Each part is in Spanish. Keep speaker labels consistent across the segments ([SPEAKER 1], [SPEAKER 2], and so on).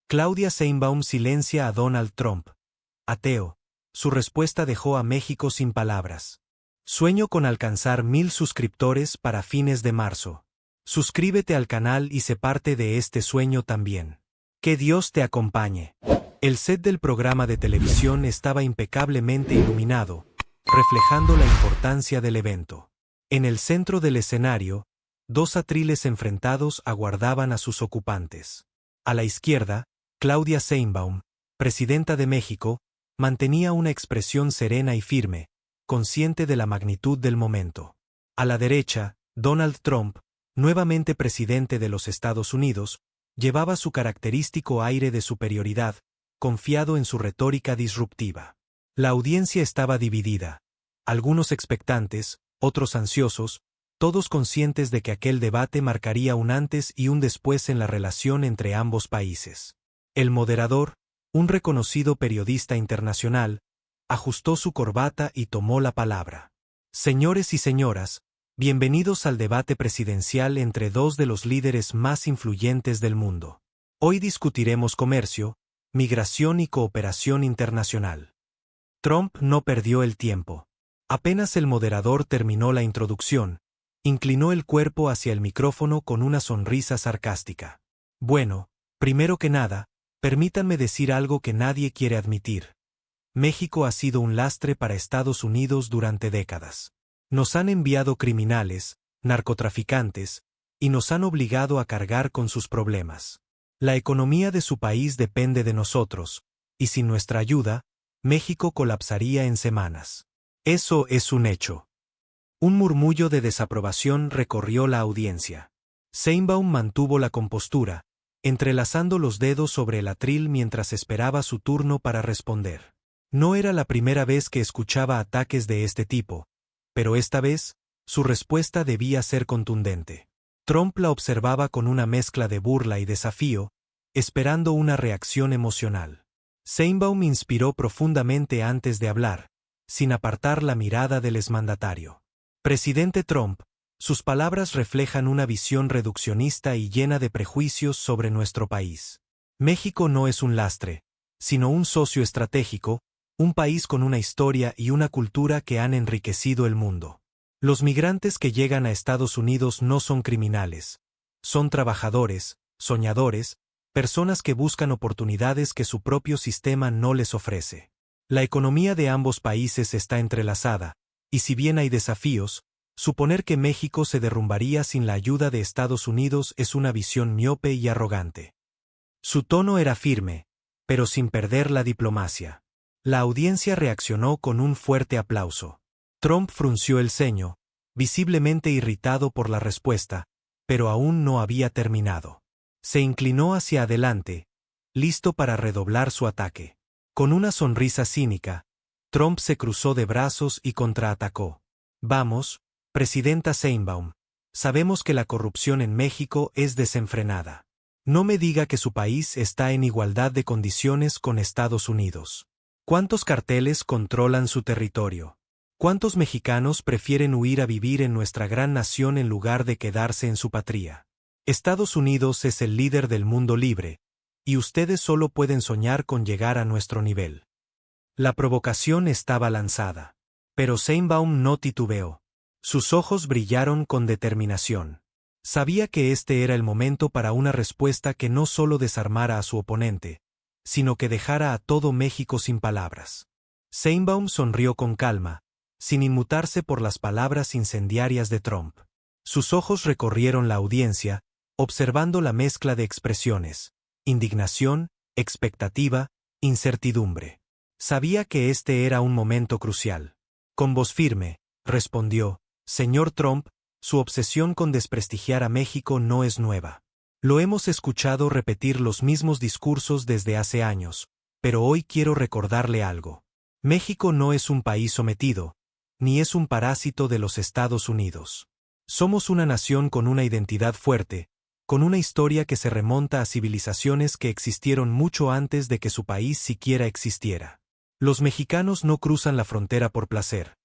[SPEAKER 1] Claudia Sheinbaum silencia a Donald Trump. Ateo. Su respuesta dejó a México sin palabras. Sueño con alcanzar 1000 suscriptores para fines de marzo. Suscríbete al canal y sé parte de este sueño también. Que Dios te acompañe. El set del programa de televisión estaba impecablemente iluminado, reflejando la importancia del evento. En el centro del escenario, 2 atriles enfrentados aguardaban a sus ocupantes. A la izquierda, Claudia Sheinbaum, presidenta de México, mantenía una expresión serena y firme, consciente de la magnitud del momento. A la derecha, Donald Trump, nuevamente presidente de los Estados Unidos, llevaba su característico aire de superioridad, confiado en su retórica disruptiva. La audiencia estaba dividida. Algunos expectantes, otros ansiosos, todos conscientes de que aquel debate marcaría un antes y un después en la relación entre ambos países. El moderador, un reconocido periodista internacional, ajustó su corbata y tomó la palabra. Señores y señoras, bienvenidos al debate presidencial entre 2 de los líderes más influyentes del mundo. Hoy discutiremos comercio, migración y cooperación internacional. Trump no perdió el tiempo. Apenas el moderador terminó la introducción, inclinó el cuerpo hacia el micrófono con una sonrisa sarcástica. Bueno, primero que nada, permítanme decir algo que nadie quiere admitir. México ha sido un lastre para Estados Unidos durante décadas. Nos han enviado criminales, narcotraficantes, y nos han obligado a cargar con sus problemas. La economía de su país depende de nosotros, y sin nuestra ayuda, México colapsaría en semanas. Eso es un hecho. Un murmullo de desaprobación recorrió la audiencia. Sheinbaum mantuvo la compostura, entrelazando los dedos sobre el atril mientras esperaba su turno para responder. No era la primera vez que escuchaba ataques de este tipo, pero esta vez, su respuesta debía ser contundente. Trump la observaba con una mezcla de burla y desafío, esperando una reacción emocional. Sheinbaum inspiró profundamente antes de hablar, sin apartar la mirada del exmandatario. Presidente Trump, sus palabras reflejan una visión reduccionista y llena de prejuicios sobre nuestro país. México no es un lastre, sino un socio estratégico, un país con una historia y una cultura que han enriquecido el mundo. Los migrantes que llegan a Estados Unidos no son criminales, son trabajadores, soñadores, personas que buscan oportunidades que su propio sistema no les ofrece. La economía de ambos países está entrelazada, y si bien hay desafíos, suponer que México se derrumbaría sin la ayuda de Estados Unidos es una visión miope y arrogante. Su tono era firme, pero sin perder la diplomacia. La audiencia reaccionó con un fuerte aplauso. Trump frunció el ceño, visiblemente irritado por la respuesta, pero aún no había terminado. Se inclinó hacia adelante, listo para redoblar su ataque. Con una sonrisa cínica, Trump se cruzó de brazos y contraatacó. Vamos, presidenta Sheinbaum, sabemos que la corrupción en México es desenfrenada. No me diga que su país está en igualdad de condiciones con Estados Unidos. ¿Cuántos carteles controlan su territorio? ¿Cuántos mexicanos prefieren huir a vivir en nuestra gran nación en lugar de quedarse en su patria? Estados Unidos es el líder del mundo libre, y ustedes solo pueden soñar con llegar a nuestro nivel. La provocación estaba lanzada. Pero Sheinbaum no titubeó. Sus ojos brillaron con determinación. Sabía que este era el momento para una respuesta que no solo desarmara a su oponente, sino que dejara a todo México sin palabras. Sheinbaum sonrió con calma, sin inmutarse por las palabras incendiarias de Trump. Sus ojos recorrieron la audiencia, observando la mezcla de expresiones: indignación, expectativa, incertidumbre. Sabía que este era un momento crucial. Con voz firme, respondió: Señor Trump, su obsesión con desprestigiar a México no es nueva. Lo hemos escuchado repetir los mismos discursos desde hace años, pero hoy quiero recordarle algo. México no es un país sometido, ni es un parásito de los Estados Unidos. Somos una nación con una identidad fuerte, con una historia que se remonta a civilizaciones que existieron mucho antes de que su país siquiera existiera. Los mexicanos no cruzan la frontera por placer.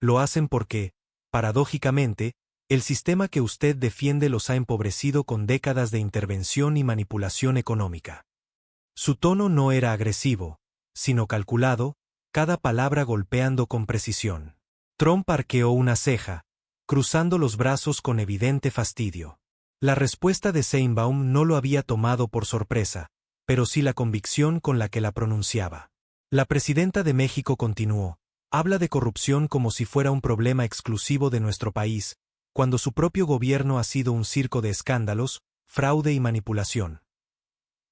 [SPEAKER 1] Lo hacen porque, paradójicamente, el sistema que usted defiende los ha empobrecido con décadas de intervención y manipulación económica. Su tono no era agresivo, sino calculado, cada palabra golpeando con precisión. Trump arqueó una ceja, cruzando los brazos con evidente fastidio. La respuesta de Sheinbaum no lo había tomado por sorpresa, pero sí la convicción con la que la pronunciaba. La presidenta de México continuó: habla de corrupción como si fuera un problema exclusivo de nuestro país, cuando su propio gobierno ha sido un circo de escándalos, fraude y manipulación.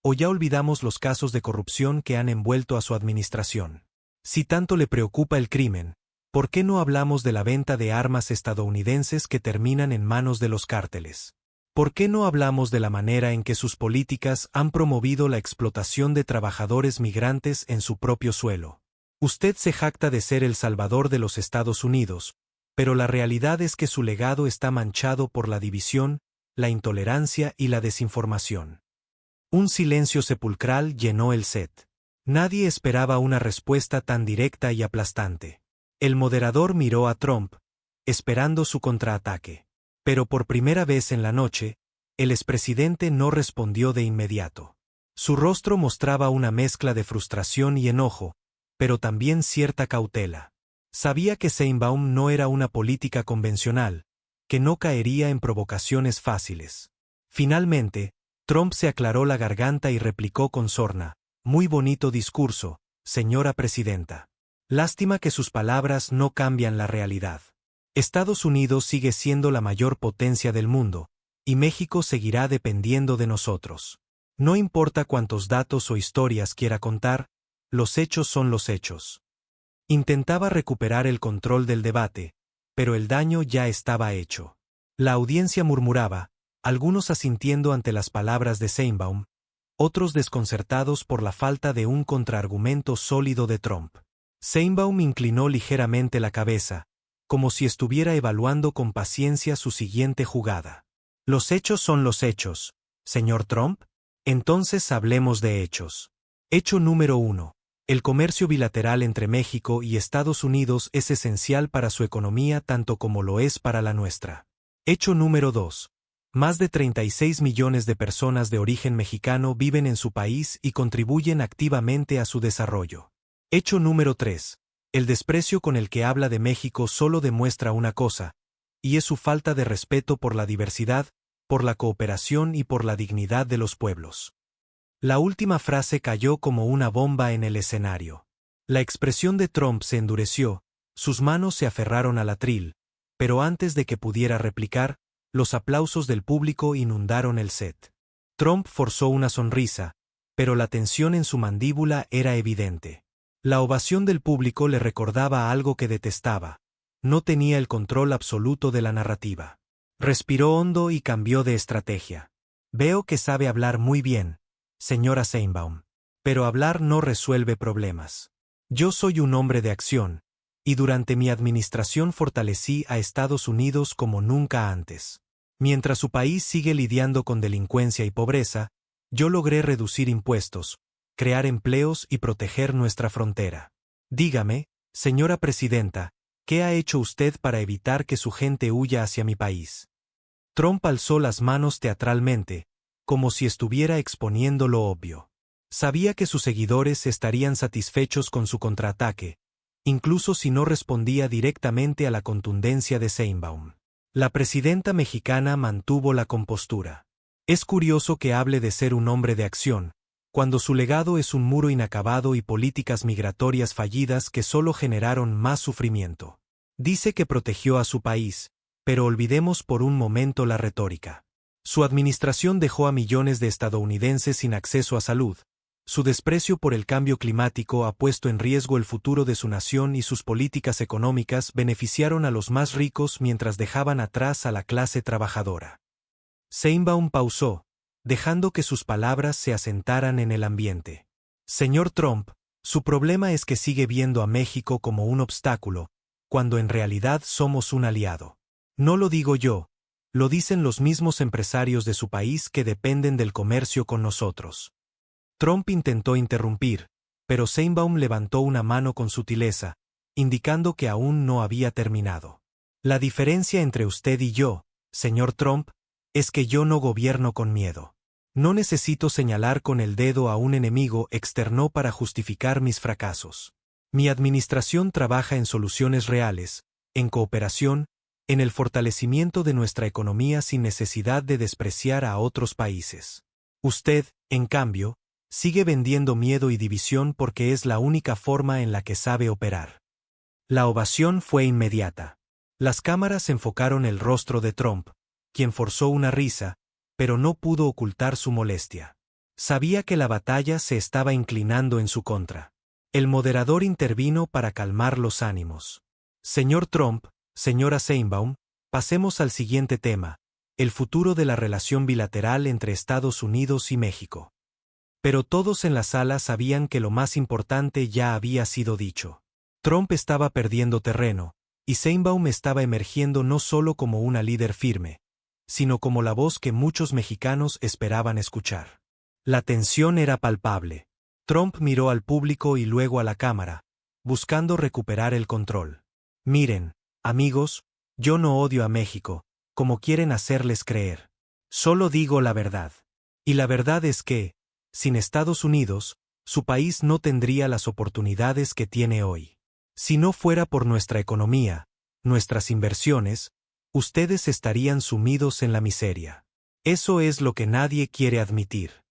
[SPEAKER 1] ¿O ya olvidamos los casos de corrupción que han envuelto a su administración? Si tanto le preocupa el crimen, ¿por qué no hablamos de la venta de armas estadounidenses que terminan en manos de los cárteles? ¿Por qué no hablamos de la manera en que sus políticas han promovido la explotación de trabajadores migrantes en su propio suelo? Usted se jacta de ser el salvador de los Estados Unidos, pero la realidad es que su legado está manchado por la división, la intolerancia y la desinformación. Un silencio sepulcral llenó el set. Nadie esperaba una respuesta tan directa y aplastante. El moderador miró a Trump, esperando su contraataque. Pero por primera vez en la noche, el expresidente no respondió de inmediato. Su rostro mostraba una mezcla de frustración y enojo, pero también cierta cautela. Sabía que Sheinbaum no era una política convencional, que no caería en provocaciones fáciles. Finalmente, Trump se aclaró la garganta y replicó con sorna: muy bonito discurso, señora presidenta. Lástima que sus palabras no cambian la realidad. Estados Unidos sigue siendo la mayor potencia del mundo, y México seguirá dependiendo de nosotros. No importa cuántos datos o historias quiera contar, los hechos son los hechos. Intentaba recuperar el control del debate, pero el daño ya estaba hecho. La audiencia murmuraba, algunos asintiendo ante las palabras de Sheinbaum, otros desconcertados por la falta de un contraargumento sólido de Trump. Sheinbaum inclinó ligeramente la cabeza, como si estuviera evaluando con paciencia su siguiente jugada. Los hechos son los hechos, señor Trump. Entonces hablemos de hechos. Hecho número 1. El comercio bilateral entre México y Estados Unidos es esencial para su economía tanto como lo es para la nuestra. Hecho número 2. Más de 36 millones de personas de origen mexicano viven en su país y contribuyen activamente a su desarrollo. Hecho número 3. El desprecio con el que habla de México solo demuestra una cosa, y es su falta de respeto por la diversidad, por la cooperación y por la dignidad de los pueblos. La última frase cayó como una bomba en el escenario. La expresión de Trump se endureció, sus manos se aferraron al atril, pero antes de que pudiera replicar, los aplausos del público inundaron el set. Trump forzó una sonrisa, pero la tensión en su mandíbula era evidente. La ovación del público le recordaba algo que detestaba: no tenía el control absoluto de la narrativa. Respiró hondo y cambió de estrategia. Veo que sabe hablar muy bien, señora Sheinbaum. Pero hablar no resuelve problemas. Yo soy un hombre de acción, y durante mi administración fortalecí a Estados Unidos como nunca antes. Mientras su país sigue lidiando con delincuencia y pobreza, yo logré reducir impuestos, crear empleos y proteger nuestra frontera. Dígame, señora presidenta, ¿qué ha hecho usted para evitar que su gente huya hacia mi país? Trump alzó las manos teatralmente, como si estuviera exponiendo lo obvio. Sabía que sus seguidores estarían satisfechos con su contraataque, incluso si no respondía directamente a la contundencia de Sheinbaum. La presidenta mexicana mantuvo la compostura. Es curioso que hable de ser un hombre de acción, cuando su legado es un muro inacabado y políticas migratorias fallidas que solo generaron más sufrimiento. Dice que protegió a su país, pero olvidemos por un momento la retórica. Su administración dejó a millones de estadounidenses sin acceso a salud. Su desprecio por el cambio climático ha puesto en riesgo el futuro de su nación y sus políticas económicas beneficiaron a los más ricos mientras dejaban atrás a la clase trabajadora. Sheinbaum pausó, dejando que sus palabras se asentaran en el ambiente. Señor Trump, su problema es que sigue viendo a México como un obstáculo, cuando en realidad somos un aliado. No lo digo yo, lo dicen los mismos empresarios de su país que dependen del comercio con nosotros. Trump intentó interrumpir, pero Sheinbaum levantó una mano con sutileza, indicando que aún no había terminado. La diferencia entre usted y yo, señor Trump, es que yo no gobierno con miedo. No necesito señalar con el dedo a un enemigo externo para justificar mis fracasos. Mi administración trabaja en soluciones reales, en cooperación, en el fortalecimiento de nuestra economía sin necesidad de despreciar a otros países. Usted, en cambio, sigue vendiendo miedo y división porque es la única forma en la que sabe operar. La ovación fue inmediata. Las cámaras enfocaron el rostro de Trump, quien forzó una risa, pero no pudo ocultar su molestia. Sabía que la batalla se estaba inclinando en su contra. El moderador intervino para calmar los ánimos. Señor Trump, señora Sheinbaum, pasemos al siguiente tema, el futuro de la relación bilateral entre Estados Unidos y México. Pero todos en la sala sabían que lo más importante ya había sido dicho. Trump estaba perdiendo terreno, y Sheinbaum estaba emergiendo no solo como una líder firme, sino como la voz que muchos mexicanos esperaban escuchar. La tensión era palpable. Trump miró al público y luego a la cámara, buscando recuperar el control. Miren, amigos, yo no odio a México, como quieren hacerles creer. Solo digo la verdad. Y la verdad es que, sin Estados Unidos, su país no tendría las oportunidades que tiene hoy. Si no fuera por nuestra economía, nuestras inversiones, ustedes estarían sumidos en la miseria. Eso es lo que nadie quiere admitir.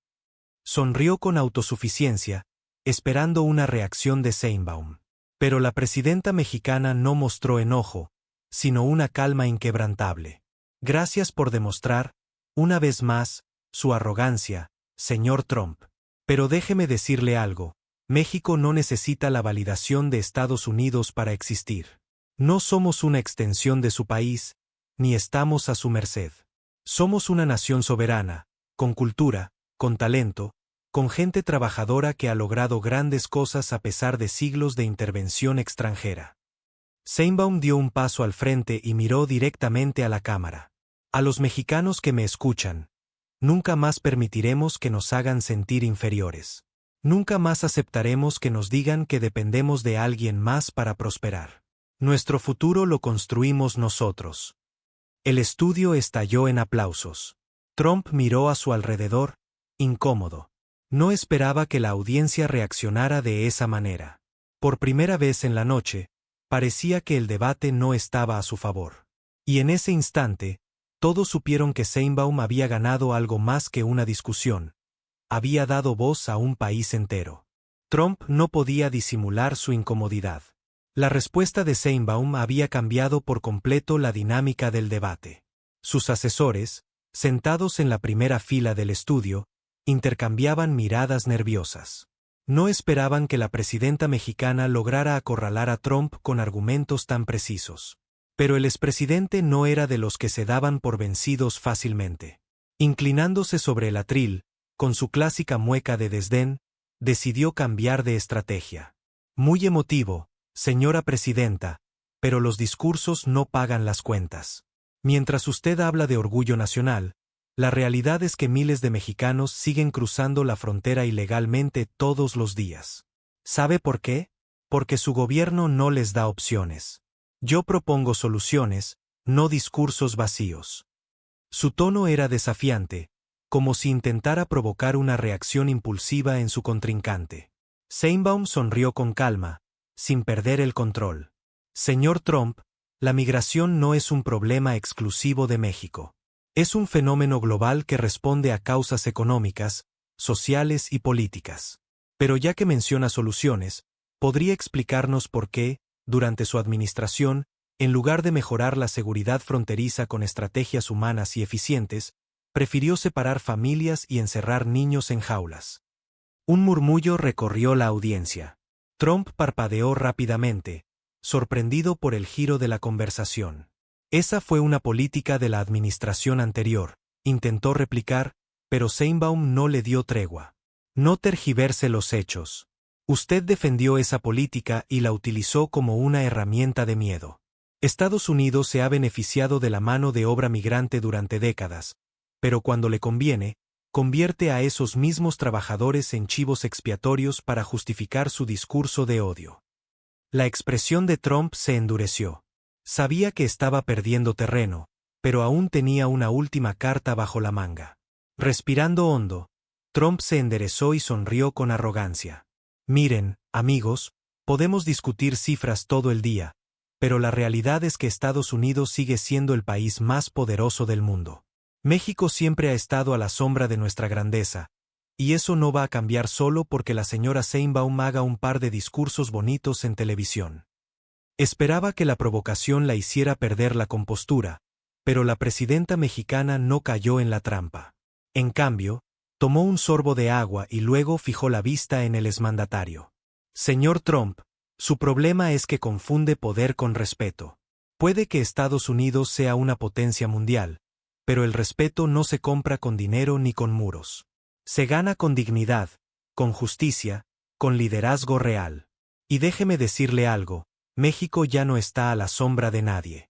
[SPEAKER 1] Sonrió con autosuficiencia, esperando una reacción de Sheinbaum. Pero la presidenta mexicana no mostró enojo, sino una calma inquebrantable. Gracias por demostrar, una vez más, su arrogancia, señor Trump. Pero déjeme decirle algo, México no necesita la validación de Estados Unidos para existir. No somos una extensión de su país, ni estamos a su merced. Somos una nación soberana, con cultura, con talento, con gente trabajadora que ha logrado grandes cosas a pesar de siglos de intervención extranjera. Sheinbaum dio un paso al frente y miró directamente a la cámara. A los mexicanos que me escuchan, nunca más permitiremos que nos hagan sentir inferiores. Nunca más aceptaremos que nos digan que dependemos de alguien más para prosperar. Nuestro futuro lo construimos nosotros. El estudio estalló en aplausos. Trump miró a su alrededor, incómodo. No esperaba que la audiencia reaccionara de esa manera. Por primera vez en la noche, parecía que el debate no estaba a su favor. Y en ese instante, todos supieron que Sheinbaum había ganado algo más que una discusión. Había dado voz a un país entero. Trump no podía disimular su incomodidad. La respuesta de Sheinbaum había cambiado por completo la dinámica del debate. Sus asesores, sentados en la primera fila del estudio, intercambiaban miradas nerviosas. No esperaban que la presidenta mexicana lograra acorralar a Trump con argumentos tan precisos. Pero el expresidente no era de los que se daban por vencidos fácilmente. Inclinándose sobre el atril, con su clásica mueca de desdén, decidió cambiar de estrategia. Muy emotivo, señora presidenta, pero los discursos no pagan las cuentas. Mientras usted habla de orgullo nacional, la realidad es que miles de mexicanos siguen cruzando la frontera ilegalmente todos los días. ¿Sabe por qué? Porque su gobierno no les da opciones. Yo propongo soluciones, no discursos vacíos. Su tono era desafiante, como si intentara provocar una reacción impulsiva en su contrincante. Sheinbaum sonrió con calma, sin perder el control. Señor Trump, la migración no es un problema exclusivo de México. Es un fenómeno global que responde a causas económicas, sociales y políticas. Pero ya que menciona soluciones, ¿podría explicarnos por qué, durante su administración, en lugar de mejorar la seguridad fronteriza con estrategias humanas y eficientes, prefirió separar familias y encerrar niños en jaulas? Un murmullo recorrió la audiencia. Trump parpadeó rápidamente, sorprendido por el giro de la conversación. Esa fue una política de la administración anterior, intentó replicar, pero Sheinbaum no le dio tregua. No tergiverse los hechos. Usted defendió esa política y la utilizó como una herramienta de miedo. Estados Unidos se ha beneficiado de la mano de obra migrante durante décadas, pero cuando le conviene, convierte a esos mismos trabajadores en chivos expiatorios para justificar su discurso de odio. La expresión de Trump se endureció. Sabía que estaba perdiendo terreno, pero aún tenía una última carta bajo la manga. Respirando hondo, Trump se enderezó y sonrió con arrogancia. Miren, amigos, podemos discutir cifras todo el día, pero la realidad es que Estados Unidos sigue siendo el país más poderoso del mundo. México siempre ha estado a la sombra de nuestra grandeza, y eso no va a cambiar solo porque la señora Sheinbaum haga un par de discursos bonitos en televisión. Esperaba que la provocación la hiciera perder la compostura, pero la presidenta mexicana no cayó en la trampa. En cambio, tomó un sorbo de agua y luego fijó la vista en el exmandatario. Señor Trump, su problema es que confunde poder con respeto. Puede que Estados Unidos sea una potencia mundial, pero el respeto no se compra con dinero ni con muros. Se gana con dignidad, con justicia, con liderazgo real. Y déjeme decirle algo, México ya no está a la sombra de nadie.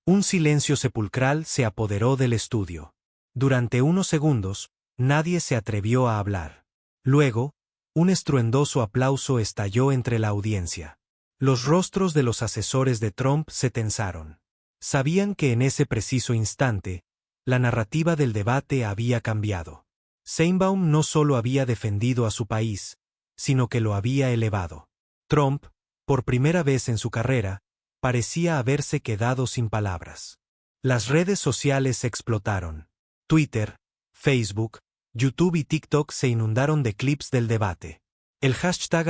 [SPEAKER 1] Un silencio sepulcral se apoderó del estudio. Durante unos segundos, nadie se atrevió a hablar. Luego, un estruendoso aplauso estalló entre la audiencia. Los rostros de los asesores de Trump se tensaron. Sabían que en ese preciso instante, la narrativa del debate había cambiado. Sheinbaum no solo había defendido a su país, sino que lo había elevado. Trump, por primera vez en su carrera, parecía haberse quedado sin palabras. Las redes sociales explotaron. Twitter, Facebook, YouTube y TikTok se inundaron de clips del debate. El hashtag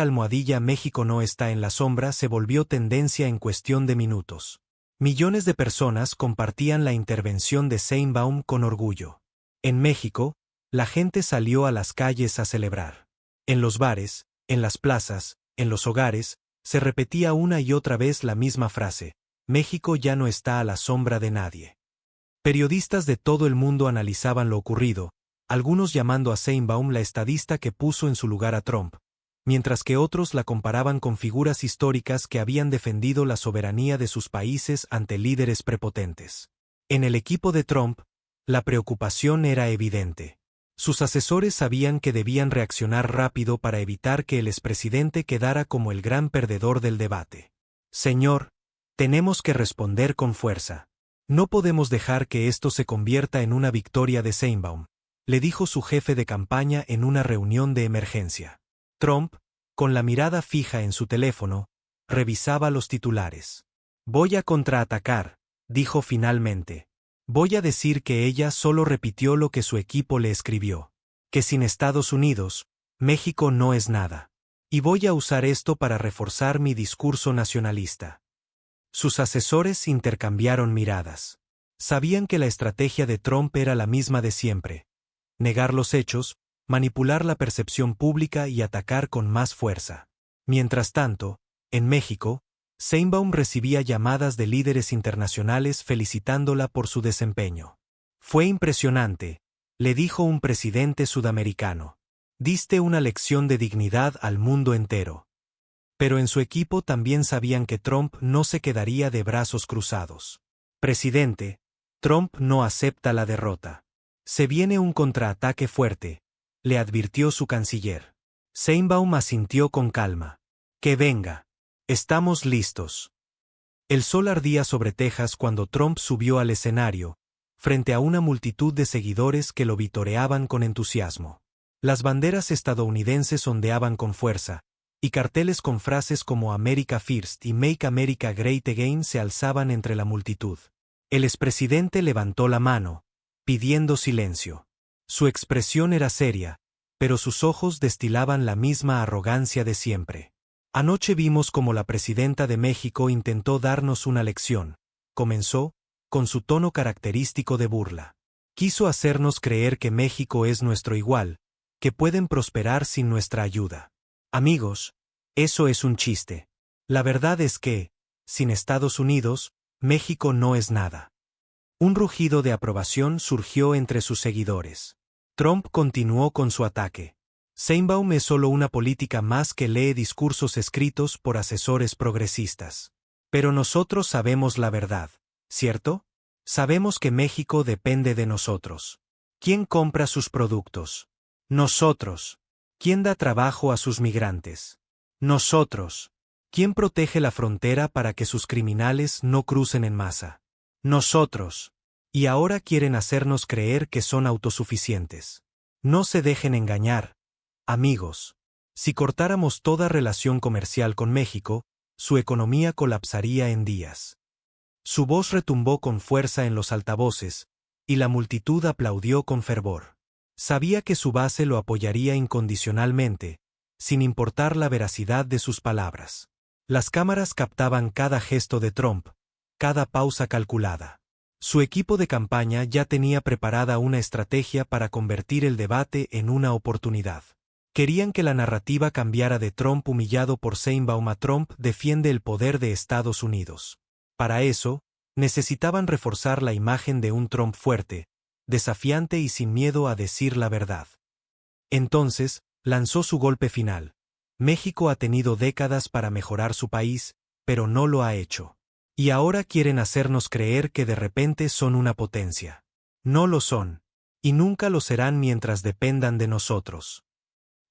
[SPEAKER 1] #México no está en la sombra se volvió tendencia en cuestión de minutos. Millones de personas compartían la intervención de Sheinbaum con orgullo. En México, la gente salió a las calles a celebrar. En los bares, en las plazas, en los hogares, se repetía una y otra vez la misma frase: México ya no está a la sombra de nadie. Periodistas de todo el mundo analizaban lo ocurrido, algunos llamando a Sheinbaum la estadista que puso en su lugar a Trump, mientras que otros la comparaban con figuras históricas que habían defendido la soberanía de sus países ante líderes prepotentes. En el equipo de Trump, la preocupación era evidente. Sus asesores sabían que debían reaccionar rápido para evitar que el expresidente quedara como el gran perdedor del debate. Señor, tenemos que responder con fuerza. No podemos dejar que esto se convierta en una victoria de Sheinbaum, le dijo su jefe de campaña en una reunión de emergencia. Trump, con la mirada fija en su teléfono, revisaba los titulares. Voy a contraatacar, dijo finalmente. Voy a decir que ella solo repitió lo que su equipo le escribió, que sin Estados Unidos, México no es nada. Y voy a usar esto para reforzar mi discurso nacionalista. Sus asesores intercambiaron miradas. Sabían que la estrategia de Trump era la misma de siempre: negar los hechos, manipular la percepción pública y atacar con más fuerza. Mientras tanto, en México, Sheinbaum recibía llamadas de líderes internacionales felicitándola por su desempeño. Fue impresionante, le dijo un presidente sudamericano. Diste una lección de dignidad al mundo entero. Pero en su equipo también sabían que Trump no se quedaría de brazos cruzados. Presidente, Trump no acepta la derrota. Se viene un contraataque fuerte, le advirtió su canciller. Sheinbaum asintió con calma. Que venga. Estamos listos. El sol ardía sobre Texas cuando Trump subió al escenario, frente a una multitud de seguidores que lo vitoreaban con entusiasmo. Las banderas estadounidenses ondeaban con fuerza, y carteles con frases como America First y Make America Great Again se alzaban entre la multitud. El expresidente levantó la mano, pidiendo silencio. Su expresión era seria, pero sus ojos destilaban la misma arrogancia de siempre. Anoche vimos cómo la presidenta de México intentó darnos una lección, comenzó, con su tono característico de burla. Quiso hacernos creer que México es nuestro igual, que pueden prosperar sin nuestra ayuda. Amigos, eso es un chiste. La verdad es que, sin Estados Unidos, México no es nada. Un rugido de aprobación surgió entre sus seguidores. Trump continuó con su ataque. Sheinbaum es solo una política más que lee discursos escritos por asesores progresistas. Pero nosotros sabemos la verdad, ¿cierto? Sabemos que México depende de nosotros. ¿Quién compra sus productos? Nosotros. ¿Quién da trabajo a sus migrantes? Nosotros. ¿Quién protege la frontera para que sus criminales no crucen en masa? Nosotros. Y ahora quieren hacernos creer que son autosuficientes. No se dejen engañar, amigos. Si cortáramos toda relación comercial con México, su economía colapsaría en días. Su voz retumbó con fuerza en los altavoces, y la multitud aplaudió con fervor. Sabía que su base lo apoyaría incondicionalmente, sin importar la veracidad de sus palabras. Las cámaras captaban cada gesto de Trump, cada pausa calculada. Su equipo de campaña ya tenía preparada una estrategia para convertir el debate en una oportunidad. Querían que la narrativa cambiara de Trump humillado por Sheinbaum a Trump defiende el poder de Estados Unidos. Para eso, necesitaban reforzar la imagen de un Trump fuerte, desafiante y sin miedo a decir la verdad. Entonces, lanzó su golpe final. México ha tenido décadas para mejorar su país, pero no lo ha hecho. Y ahora quieren hacernos creer que de repente son una potencia. No lo son. Y nunca lo serán mientras dependan de nosotros.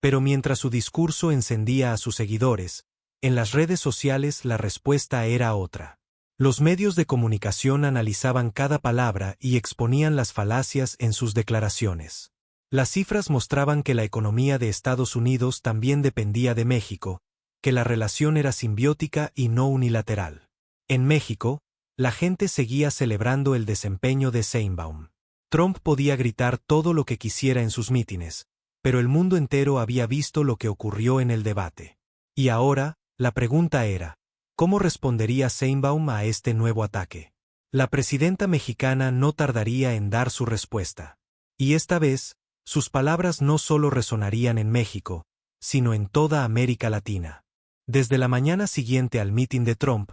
[SPEAKER 1] Pero mientras su discurso encendía a sus seguidores, en las redes sociales la respuesta era otra. Los medios de comunicación analizaban cada palabra y exponían las falacias en sus declaraciones. Las cifras mostraban que la economía de Estados Unidos también dependía de México, que la relación era simbiótica y no unilateral. En México, la gente seguía celebrando el desempeño de Sheinbaum. Trump podía gritar todo lo que quisiera en sus mítines, pero el mundo entero había visto lo que ocurrió en el debate. Y ahora, la pregunta era, ¿cómo respondería Sheinbaum a este nuevo ataque? La presidenta mexicana no tardaría en dar su respuesta. Y esta vez, sus palabras no solo resonarían en México, sino en toda América Latina. Desde la mañana siguiente al mitin de Trump,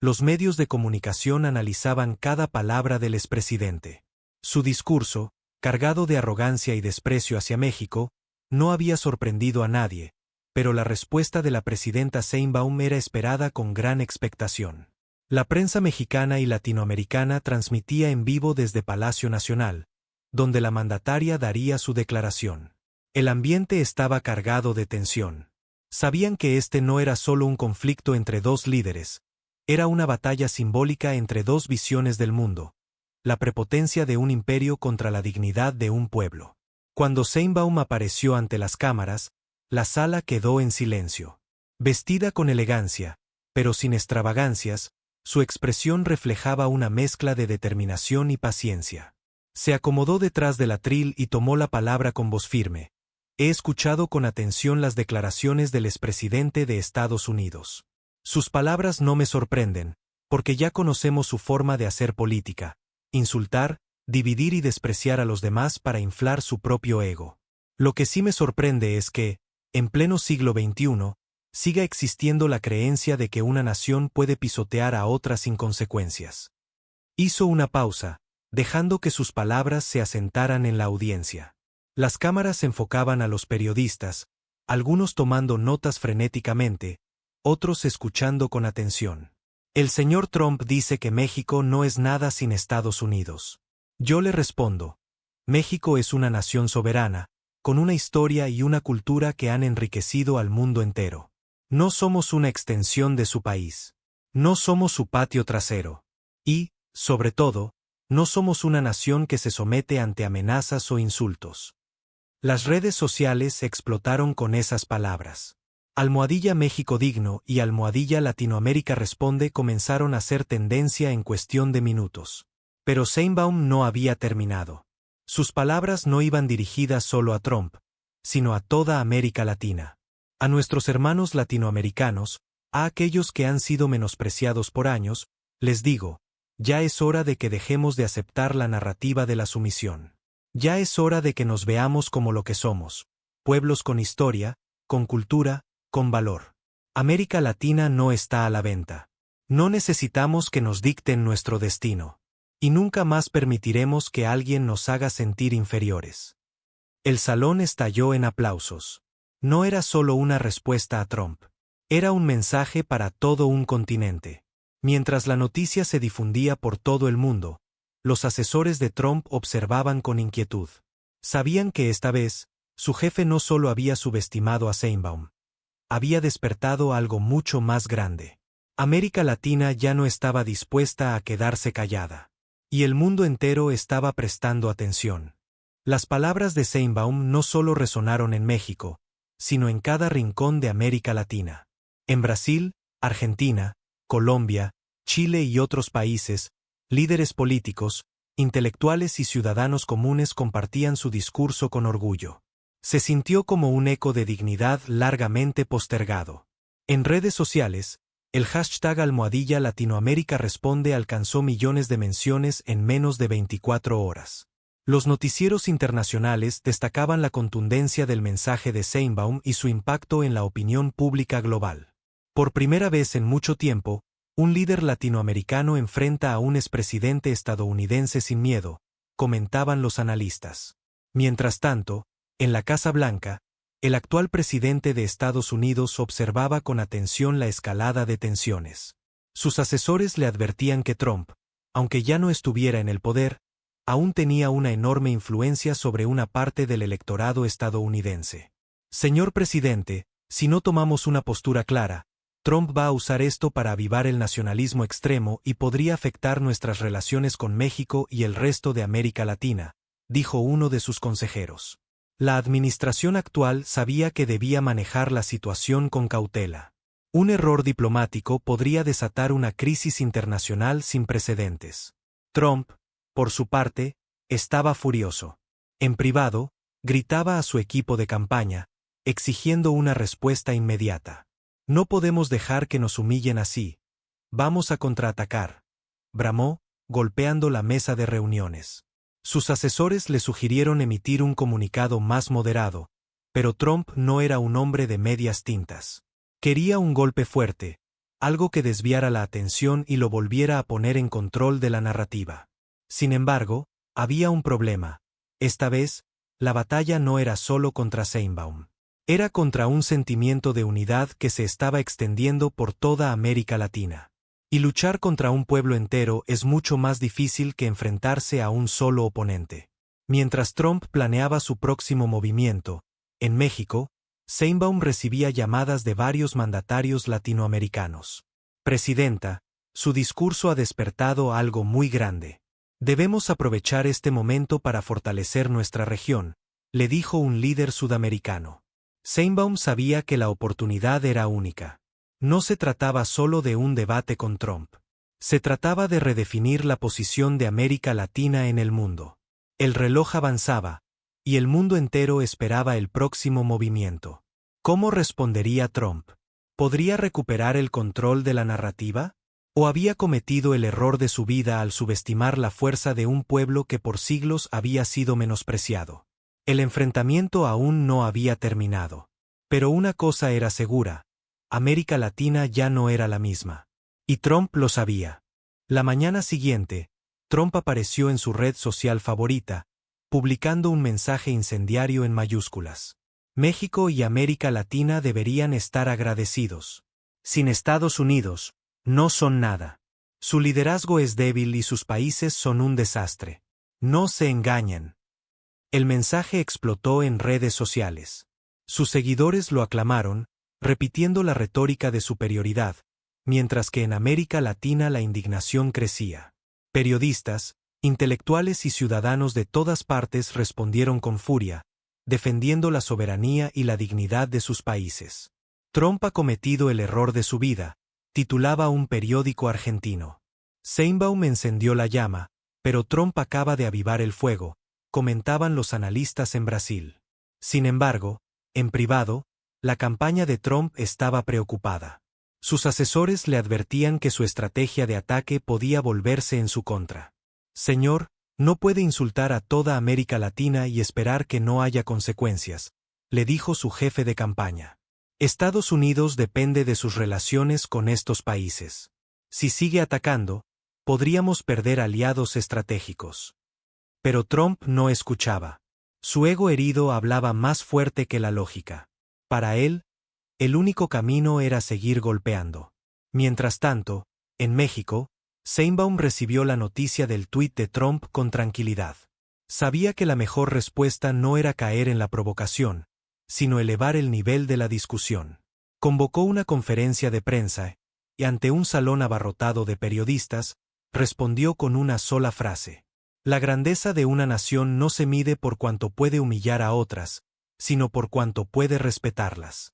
[SPEAKER 1] los medios de comunicación analizaban cada palabra del expresidente. Su discurso, cargado de arrogancia y desprecio hacia México, no había sorprendido a nadie, pero la respuesta de la presidenta Sheinbaum era esperada con gran expectación. La prensa mexicana y latinoamericana transmitía en vivo desde Palacio Nacional, donde la mandataria daría su declaración. El ambiente estaba cargado de tensión. Sabían que este no era solo un conflicto entre dos líderes, era una batalla simbólica entre dos visiones del mundo, la prepotencia de un imperio contra la dignidad de un pueblo. Cuando Sheinbaum apareció ante las cámaras, la sala quedó en silencio. Vestida con elegancia, pero sin extravagancias, su expresión reflejaba una mezcla de determinación y paciencia. Se acomodó detrás del atril y tomó la palabra con voz firme. He escuchado con atención las declaraciones del expresidente de Estados Unidos. Sus palabras no me sorprenden, porque ya conocemos su forma de hacer política, insultar, dividir y despreciar a los demás para inflar su propio ego. Lo que sí me sorprende es que, en pleno siglo XXI, siga existiendo la creencia de que una nación puede pisotear a otra sin consecuencias. Hizo una pausa, dejando que sus palabras se asentaran en la audiencia. Las cámaras enfocaban a los periodistas, algunos tomando notas frenéticamente, otros escuchando con atención. El señor Trump dice que México no es nada sin Estados Unidos. Yo le respondo, México es una nación soberana, con una historia y una cultura que han enriquecido al mundo entero. No somos una extensión de su país. No somos su patio trasero. Y, sobre todo, no somos una nación que se somete ante amenazas o insultos. Las redes sociales explotaron con esas palabras. Almohadilla México Digno y Almohadilla Latinoamérica Responde comenzaron a ser tendencia en cuestión de minutos. Pero Sheinbaum no había terminado. Sus palabras no iban dirigidas solo a Trump, sino a toda América Latina. A nuestros hermanos latinoamericanos, a aquellos que han sido menospreciados por años, les digo, ya es hora de que dejemos de aceptar la narrativa de la sumisión. Ya es hora de que nos veamos como lo que somos, pueblos con historia, con cultura, con valor. América Latina no está a la venta. No necesitamos que nos dicten nuestro destino. Y nunca más permitiremos que alguien nos haga sentir inferiores. El salón estalló en aplausos. No era solo una respuesta a Trump. Era un mensaje para todo un continente. Mientras la noticia se difundía por todo el mundo, los asesores de Trump observaban con inquietud. Sabían que esta vez, su jefe no solo había subestimado a Sheinbaum, había despertado algo mucho más grande. América Latina ya no estaba dispuesta a quedarse callada. Y el mundo entero estaba prestando atención. Las palabras de Sheinbaum no solo resonaron en México, sino en cada rincón de América Latina. En Brasil, Argentina, Colombia, Chile y otros países, líderes políticos, intelectuales y ciudadanos comunes compartían su discurso con orgullo. Se sintió como un eco de dignidad largamente postergado. En redes sociales, el hashtag #Latinoamérica Responde alcanzó millones de menciones en menos de 24 horas. Los noticieros internacionales destacaban la contundencia del mensaje de Sheinbaum y su impacto en la opinión pública global. Por primera vez en mucho tiempo, un líder latinoamericano enfrenta a un expresidente estadounidense sin miedo, comentaban los analistas. Mientras tanto, en la Casa Blanca, el actual presidente de Estados Unidos observaba con atención la escalada de tensiones. Sus asesores le advertían que Trump, aunque ya no estuviera en el poder, aún tenía una enorme influencia sobre una parte del electorado estadounidense. Señor presidente, si no tomamos una postura clara, Trump va a usar esto para avivar el nacionalismo extremo y podría afectar nuestras relaciones con México y el resto de América Latina, dijo uno de sus consejeros. La administración actual sabía que debía manejar la situación con cautela. Un error diplomático podría desatar una crisis internacional sin precedentes. Trump, por su parte, estaba furioso. En privado, gritaba a su equipo de campaña, exigiendo una respuesta inmediata. No podemos dejar que nos humillen así. Vamos a contraatacar, bramó, golpeando la mesa de reuniones. Sus asesores le sugirieron emitir un comunicado más moderado, pero Trump no era un hombre de medias tintas. Quería un golpe fuerte, algo que desviara la atención y lo volviera a poner en control de la narrativa. Sin embargo, había un problema. Esta vez, la batalla no era solo contra Sheinbaum. Era contra un sentimiento de unidad que se estaba extendiendo por toda América Latina. Y luchar contra un pueblo entero es mucho más difícil que enfrentarse a un solo oponente. Mientras Trump planeaba su próximo movimiento, en México, Sheinbaum recibía llamadas de varios mandatarios latinoamericanos. Presidenta, su discurso ha despertado algo muy grande. Debemos aprovechar este momento para fortalecer nuestra región, le dijo un líder sudamericano. Sheinbaum sabía que la oportunidad era única. No se trataba solo de un debate con Trump. Se trataba de redefinir la posición de América Latina en el mundo. El reloj avanzaba, y el mundo entero esperaba el próximo movimiento. ¿Cómo respondería Trump? ¿Podría recuperar el control de la narrativa? ¿O había cometido el error de su vida al subestimar la fuerza de un pueblo que por siglos había sido menospreciado? El enfrentamiento aún no había terminado. Pero una cosa era segura. América Latina ya no era la misma. Y Trump lo sabía. La mañana siguiente, Trump apareció en su red social favorita, publicando un mensaje incendiario en mayúsculas. México y América Latina deberían estar agradecidos. Sin Estados Unidos, no son nada. Su liderazgo es débil y sus países son un desastre. No se engañen. El mensaje explotó en redes sociales. Sus seguidores lo aclamaron, repitiendo la retórica de superioridad, mientras que en América Latina la indignación crecía. Periodistas, intelectuales y ciudadanos de todas partes respondieron con furia, defendiendo la soberanía y la dignidad de sus países. Trump ha cometido el error de su vida, titulaba un periódico argentino. Sheinbaum encendió la llama, pero Trump acaba de avivar el fuego, comentaban los analistas en Brasil. Sin embargo, en privado, la campaña de Trump estaba preocupada. Sus asesores le advertían que su estrategia de ataque podía volverse en su contra. Señor, no puede insultar a toda América Latina y esperar que no haya consecuencias, le dijo su jefe de campaña. Estados Unidos depende de sus relaciones con estos países. Si sigue atacando, podríamos perder aliados estratégicos. Pero Trump no escuchaba. Su ego herido hablaba más fuerte que la lógica. Para él, el único camino era seguir golpeando. Mientras tanto, en México, Sheinbaum recibió la noticia del tuit de Trump con tranquilidad. Sabía que la mejor respuesta no era caer en la provocación, sino elevar el nivel de la discusión. Convocó una conferencia de prensa, y ante un salón abarrotado de periodistas, respondió con una sola frase. La grandeza de una nación no se mide por cuanto puede humillar a otras, sino por cuanto puede respetarlas.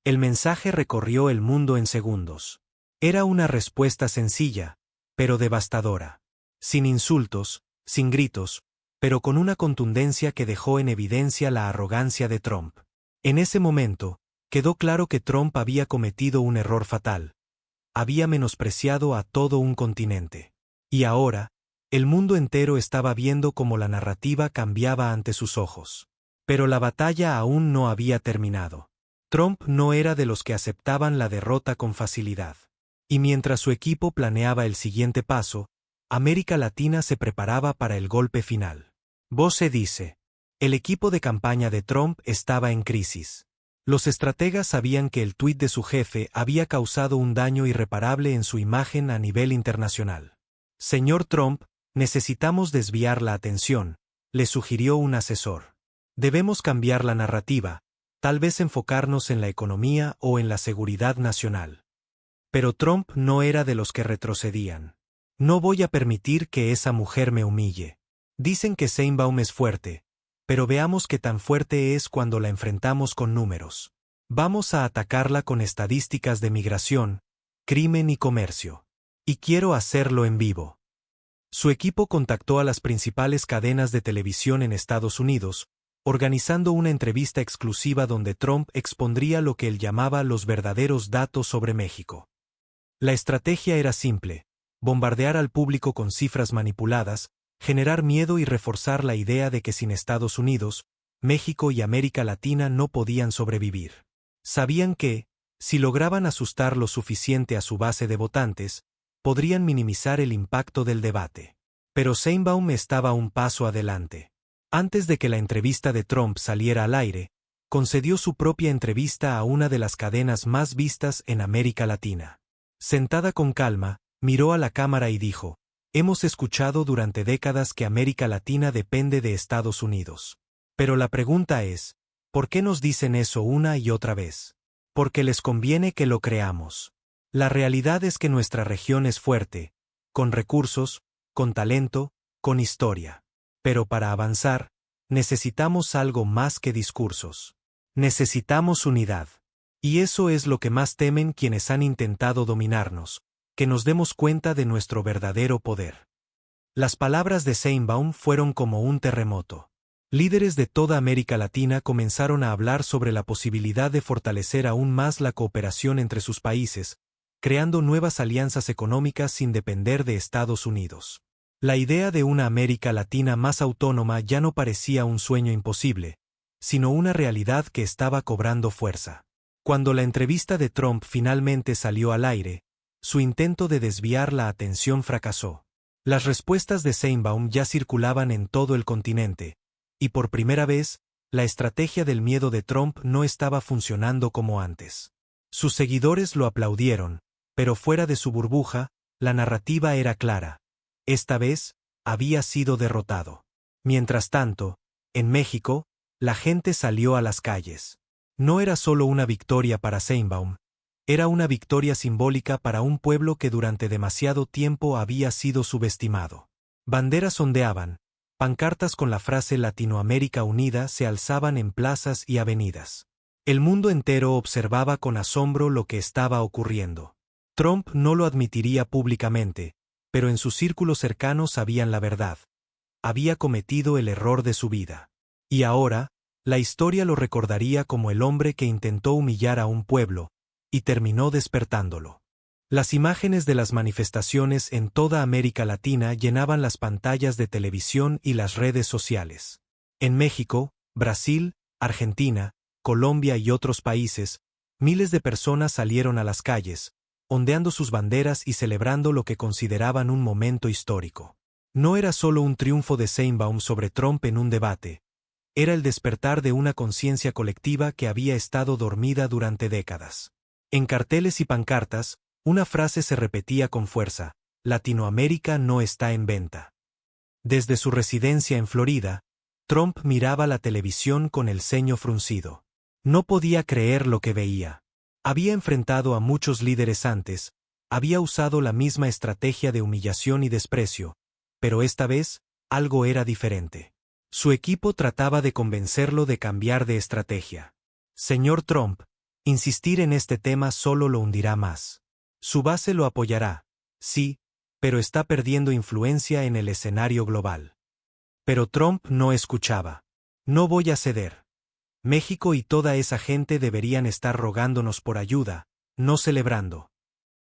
[SPEAKER 1] El mensaje recorrió el mundo en segundos. Era una respuesta sencilla, pero devastadora. Sin insultos, sin gritos, pero con una contundencia que dejó en evidencia la arrogancia de Trump. En ese momento, quedó claro que Trump había cometido un error fatal. Había menospreciado a todo un continente. Y ahora, el mundo entero estaba viendo cómo la narrativa cambiaba ante sus ojos. Pero la batalla aún no había terminado. Trump no era de los que aceptaban la derrota con facilidad. Y mientras su equipo planeaba el siguiente paso, América Latina se preparaba para el golpe final. Bose dice: el equipo de campaña de Trump estaba en crisis. Los estrategas sabían que el tuit de su jefe había causado un daño irreparable en su imagen a nivel internacional. Señor Trump, necesitamos desviar la atención, le sugirió un asesor. Debemos cambiar la narrativa, tal vez enfocarnos en la economía o en la seguridad nacional. Pero Trump no era de los que retrocedían. No voy a permitir que esa mujer me humille. Dicen que Sheinbaum es fuerte, pero veamos qué tan fuerte es cuando la enfrentamos con números. Vamos a atacarla con estadísticas de migración, crimen y comercio. Y quiero hacerlo en vivo. Su equipo contactó a las principales cadenas de televisión en Estados Unidos, organizando una entrevista exclusiva donde Trump expondría lo que él llamaba los verdaderos datos sobre México. La estrategia era simple: bombardear al público con cifras manipuladas, generar miedo y reforzar la idea de que sin Estados Unidos, México y América Latina no podían sobrevivir. Sabían que, si lograban asustar lo suficiente a su base de votantes, podrían minimizar el impacto del debate. Pero Sheinbaum estaba un paso adelante. Antes de que la entrevista de Trump saliera al aire, concedió su propia entrevista a una de las cadenas más vistas en América Latina. Sentada con calma, miró a la cámara y dijo: hemos escuchado durante décadas que América Latina depende de Estados Unidos. Pero la pregunta es, ¿por qué nos dicen eso una y otra vez? Porque les conviene que lo creamos. La realidad es que nuestra región es fuerte, con recursos, con talento, con historia. Pero para avanzar, necesitamos algo más que discursos. Necesitamos unidad. Y eso es lo que más temen quienes han intentado dominarnos, que nos demos cuenta de nuestro verdadero poder. Las palabras de Sheinbaum fueron como un terremoto. Líderes de toda América Latina comenzaron a hablar sobre la posibilidad de fortalecer aún más la cooperación entre sus países, creando nuevas alianzas económicas sin depender de Estados Unidos. La idea de una América Latina más autónoma ya no parecía un sueño imposible, sino una realidad que estaba cobrando fuerza. Cuando la entrevista de Trump finalmente salió al aire, su intento de desviar la atención fracasó. Las respuestas de Sheinbaum ya circulaban en todo el continente, y por primera vez, la estrategia del miedo de Trump no estaba funcionando como antes. Sus seguidores lo aplaudieron, pero fuera de su burbuja, la narrativa era clara. Esta vez, había sido derrotado. Mientras tanto, en México, la gente salió a las calles. No era solo una victoria para Sheinbaum, era una victoria simbólica para un pueblo que durante demasiado tiempo había sido subestimado. Banderas ondeaban, pancartas con la frase Latinoamérica Unida se alzaban en plazas y avenidas. El mundo entero observaba con asombro lo que estaba ocurriendo. Trump no lo admitiría públicamente, pero en sus círculos cercanos sabían la verdad. Había cometido el error de su vida. Y ahora, la historia lo recordaría como el hombre que intentó humillar a un pueblo, y terminó despertándolo. Las imágenes de las manifestaciones en toda América Latina llenaban las pantallas de televisión y las redes sociales. En México, Brasil, Argentina, Colombia y otros países, miles de personas salieron a las calles, ondeando sus banderas y celebrando lo que consideraban un momento histórico. No era solo un triunfo de Sheinbaum sobre Trump en un debate, era el despertar de una conciencia colectiva que había estado dormida durante décadas. En carteles y pancartas, una frase se repetía con fuerza: Latinoamérica no está en venta. Desde su residencia en Florida, Trump miraba la televisión con el ceño fruncido. No podía creer lo que veía. Había enfrentado a muchos líderes antes, Había usado la misma estrategia de humillación y desprecio, pero esta vez, algo era diferente. Su equipo trataba de convencerlo de cambiar de estrategia. Señor Trump, insistir en este tema solo lo hundirá más. Su base lo apoyará, sí, pero está perdiendo influencia en el escenario global. Pero Trump no escuchaba. No voy a ceder. México y toda esa gente deberían estar rogándonos por ayuda, no celebrando.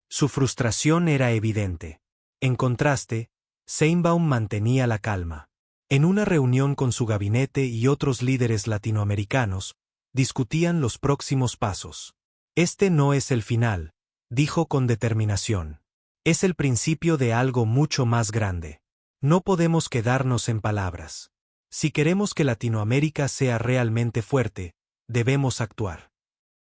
[SPEAKER 1] Su frustración era evidente. En contraste, Sheinbaum mantenía la calma. En una reunión con su gabinete y otros líderes latinoamericanos, discutían los próximos pasos. Este no es el final, dijo con determinación. Es el principio de algo mucho más grande. No podemos quedarnos en palabras. Si queremos que Latinoamérica sea realmente fuerte, debemos actuar.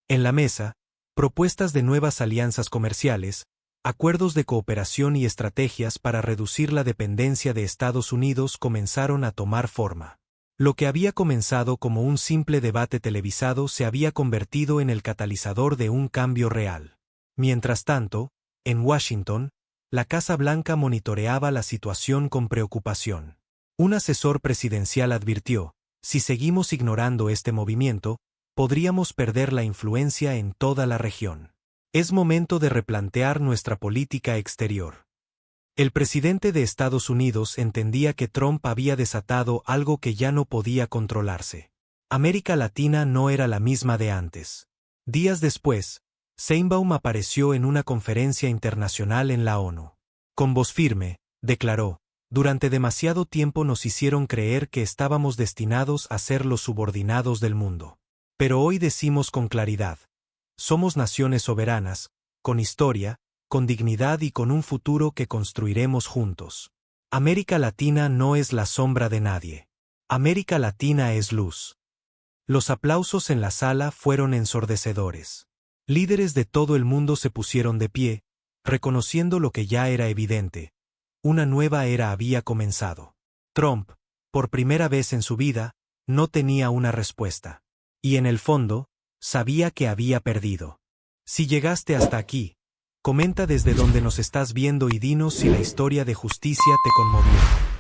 [SPEAKER 1] En la mesa, propuestas de nuevas alianzas comerciales, acuerdos de cooperación y estrategias para reducir la dependencia de Estados Unidos comenzaron a tomar forma. Lo que había comenzado como un simple debate televisado se había convertido en el catalizador de un cambio real. Mientras tanto, en Washington, la Casa Blanca monitoreaba la situación con preocupación. Un asesor presidencial advirtió, si seguimos ignorando este movimiento, podríamos perder la influencia en toda la región. Es momento de replantear nuestra política exterior. El presidente de Estados Unidos entendía que Trump había desatado algo que ya no podía controlarse. América Latina no era la misma de antes. Días después, Sheinbaum apareció en una conferencia internacional en la ONU. Con voz firme, declaró, durante demasiado tiempo nos hicieron creer que estábamos destinados a ser los subordinados del mundo. Pero hoy decimos con claridad, somos naciones soberanas, con historia, con dignidad y con un futuro que construiremos juntos. América Latina no es la sombra de nadie. América Latina es luz. Los aplausos en la sala fueron ensordecedores. Líderes de todo el mundo se pusieron de pie, reconociendo lo que ya era evidente. Una nueva era había comenzado. Trump, por primera vez en su vida, no tenía una respuesta. Y en el fondo, sabía que había perdido. Si llegaste hasta aquí, comenta desde donde nos estás viendo y dinos si la historia de justicia te conmovió.